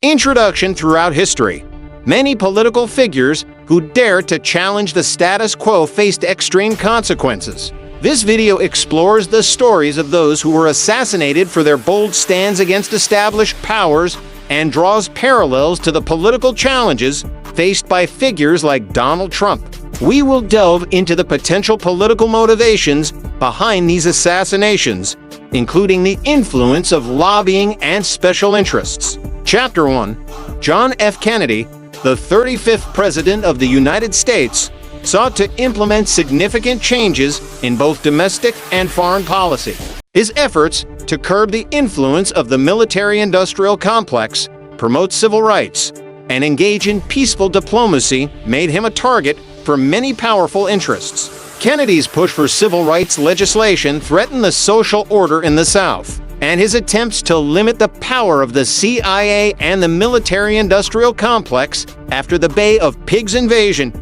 Introduction. Throughout history, many political figures who dared to challenge the status quo faced extreme consequences. This video explores the stories of those who were assassinated for their bold stands against established powers and draws parallels to the political challenges faced by figures like Donald Trump. We will delve into the potential political motivations behind these assassinations, including the influence of lobbying and special interests. Chapter 1. John F. Kennedy, the 35th President of the United States, sought to implement significant changes in both domestic and foreign policy. His efforts to curb the influence of the military-industrial complex, promote civil rights, and engage in peaceful diplomacy made him a target for many powerful interests. Kennedy's push for civil rights legislation threatened the social order in the South, and his attempts to limit the power of the CIA and the military-industrial complex after the Bay of Pigs invasion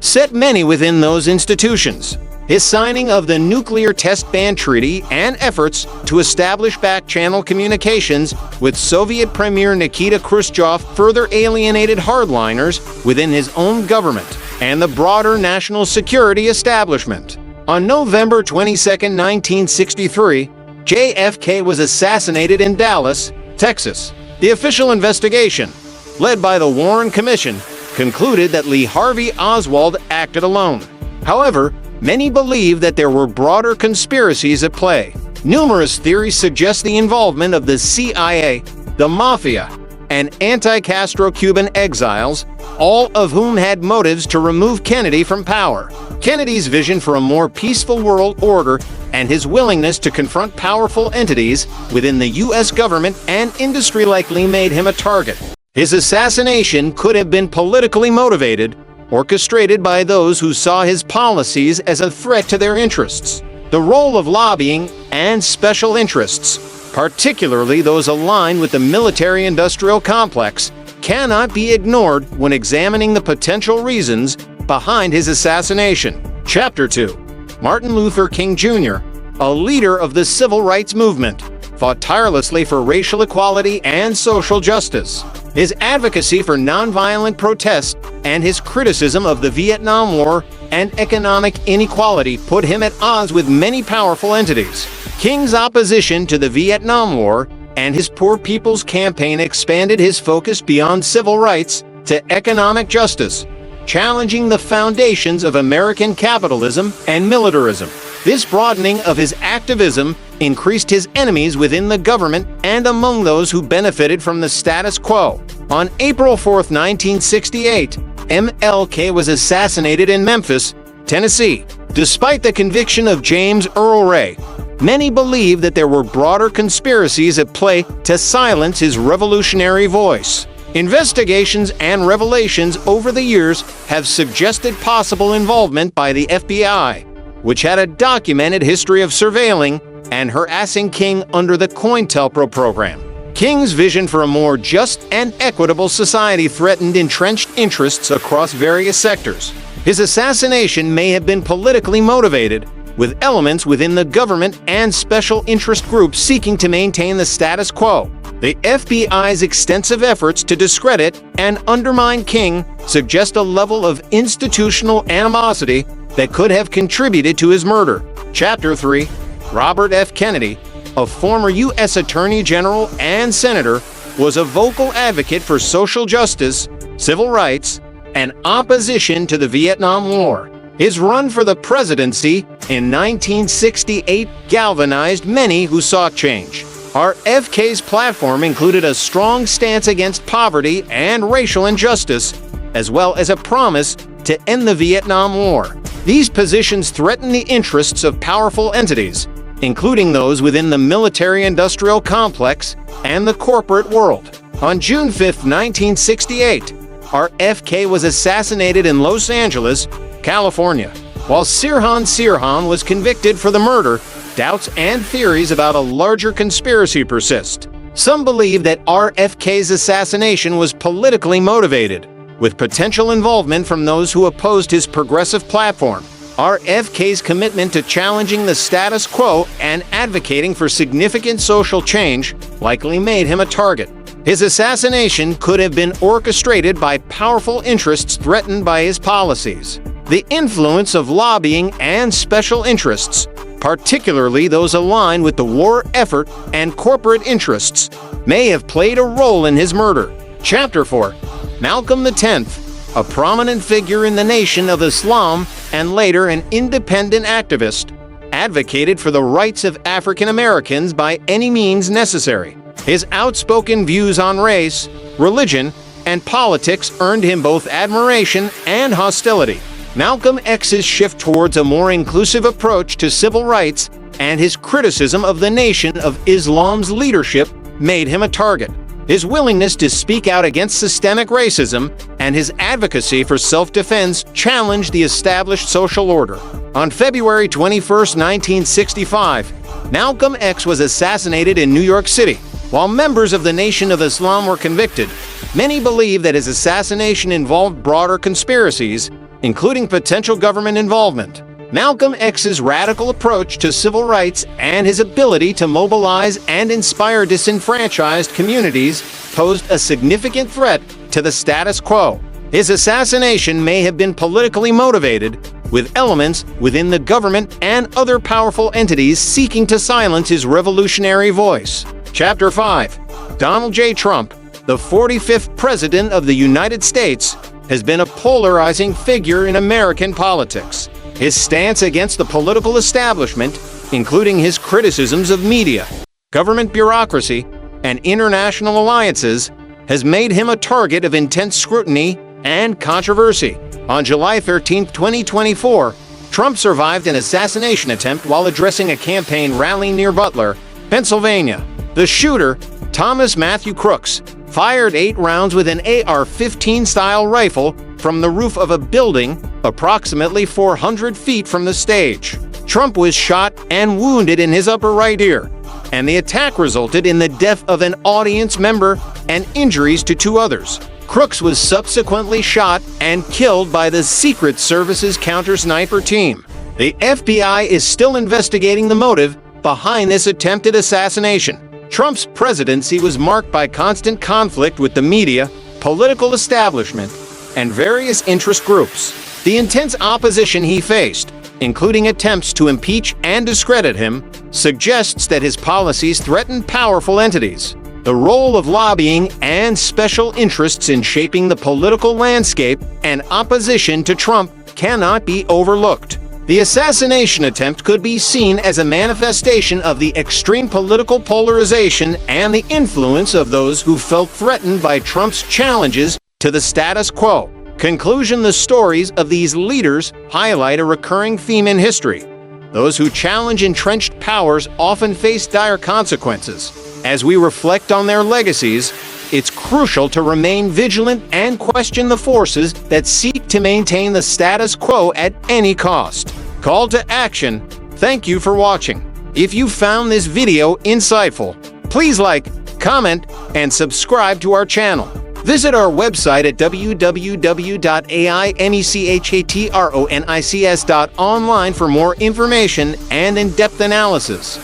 set many within those institutions. His signing of the Nuclear Test Ban Treaty and efforts to establish back-channel communications with Soviet Premier Nikita Khrushchev further alienated hardliners within his own government and the broader national security establishment. On November 22, 1963, JFK was assassinated in Dallas, Texas. The official investigation, led by the Warren Commission, concluded that Lee Harvey Oswald acted alone. However, many believe that there were broader conspiracies at play. Numerous theories suggest the involvement of the CIA, the Mafia, and anti-Castro Cuban exiles, all of whom had motives to remove Kennedy from power. Kennedy's vision for a more peaceful world order and his willingness to confront powerful entities within the U.S. government and industry likely made him a target. His assassination could have been politically motivated, orchestrated by those who saw his policies as a threat to their interests. The role of lobbying and special interests, particularly those aligned with the military-industrial complex, cannot be ignored when examining the potential reasons behind his assassination. Chapter 2. Martin Luther King Jr., a leader of the civil rights movement, fought tirelessly for racial equality and social justice. His advocacy for nonviolent protest and his criticism of the Vietnam War and economic inequality put him at odds with many powerful entities. King's opposition to the Vietnam War and his Poor People's Campaign expanded his focus beyond civil rights to economic justice, challenging the foundations of American capitalism and militarism. This broadening of his activism increased his enemies within the government and among those who benefited from the status quo. On April 4, 1968, MLK was assassinated in Memphis, Tennessee. Despite the conviction of James Earl Ray, many believe that there were broader conspiracies at play to silence his revolutionary voice. Investigations and revelations over the years have suggested possible involvement by the FBI, which had a documented history of surveilling and harassing King under the COINTELPRO program. King's vision for a more just and equitable society threatened entrenched interests across various sectors. His assassination may have been politically motivated, with elements within the government and special interest groups seeking to maintain the status quo. The FBI's extensive efforts to discredit and undermine King suggest a level of institutional animosity that could have contributed to his murder. Chapter 3. Robert F. Kennedy, a former U.S. Attorney General and Senator, was a vocal advocate for social justice, civil rights, and opposition to the Vietnam War. His run for the presidency in 1968 galvanized many who sought change. RFK's platform included a strong stance against poverty and racial injustice, as well as a promise to end the Vietnam War. These positions threaten the interests of powerful entities, including those within the military-industrial complex and the corporate world. On June 5, 1968, RFK was assassinated in Los Angeles, California. While Sirhan was convicted for the murder, doubts and theories about a larger conspiracy persist. Some believe that RFK's assassination was politically motivated, with potential involvement from those who opposed his progressive platform. RFK's commitment to challenging the status quo and advocating for significant social change likely made him a target. His assassination could have been orchestrated by powerful interests threatened by his policies. The influence of lobbying and special interests, particularly those aligned with the war effort and corporate interests, may have played a role in his murder. Chapter 4. Malcolm X, a prominent figure in the Nation of Islam and later an independent activist, advocated for the rights of African Americans by any means necessary. His outspoken views on race, religion, and politics earned him both admiration and hostility. Malcolm X's shift towards a more inclusive approach to civil rights and his criticism of the Nation of Islam's leadership made him a target. His willingness to speak out against systemic racism and his advocacy for self-defense challenged the established social order. On February 21, 1965, Malcolm X was assassinated in New York City. While members of the Nation of Islam were convicted, many believe that his assassination involved broader conspiracies, including potential government involvement. Malcolm X's radical approach to civil rights and his ability to mobilize and inspire disenfranchised communities posed a significant threat to the status quo. His assassination may have been politically motivated, with elements within the government and other powerful entities seeking to silence his revolutionary voice. Chapter 5. Donald J. Trump, the 45th President of the United States, has been a polarizing figure in American politics. His stance against the political establishment, including his criticisms of media, government bureaucracy, and international alliances, has made him a target of intense scrutiny and controversy. On July 13, 2024, Trump survived an assassination attempt while addressing a campaign rally near Butler, Pennsylvania. The shooter, Thomas Matthew Crooks, fired 8 rounds with an AR-15 style rifle from the roof of a building approximately 400 feet from the stage. Trump was shot and wounded in his upper right ear, and the attack resulted in the death of an audience member and injuries to 2 others. Crooks was subsequently shot and killed by the Secret Service's counter-sniper team. The FBI is still investigating the motive behind this attempted assassination. Trump's presidency was marked by constant conflict with the media, political establishment, and various interest groups. The intense opposition he faced, including attempts to impeach and discredit him, suggests that his policies threaten powerful entities. The role of lobbying and special interests in shaping the political landscape and opposition to Trump cannot be overlooked. The assassination attempt could be seen as a manifestation of the extreme political polarization and the influence of those who felt threatened by Trump's challenges to the status quo. Conclusion: the stories of these leaders highlight a recurring theme in history. Those who challenge entrenched powers often face dire consequences. As we reflect on their legacies, it's crucial to remain vigilant and question the forces that seek to maintain the status quo at any cost. Call to action. Thank you for watching. If you found this video insightful, please like, comment, and subscribe to our channel. Visit our website at www.aimechatronnics.online for more information and in-depth analysis.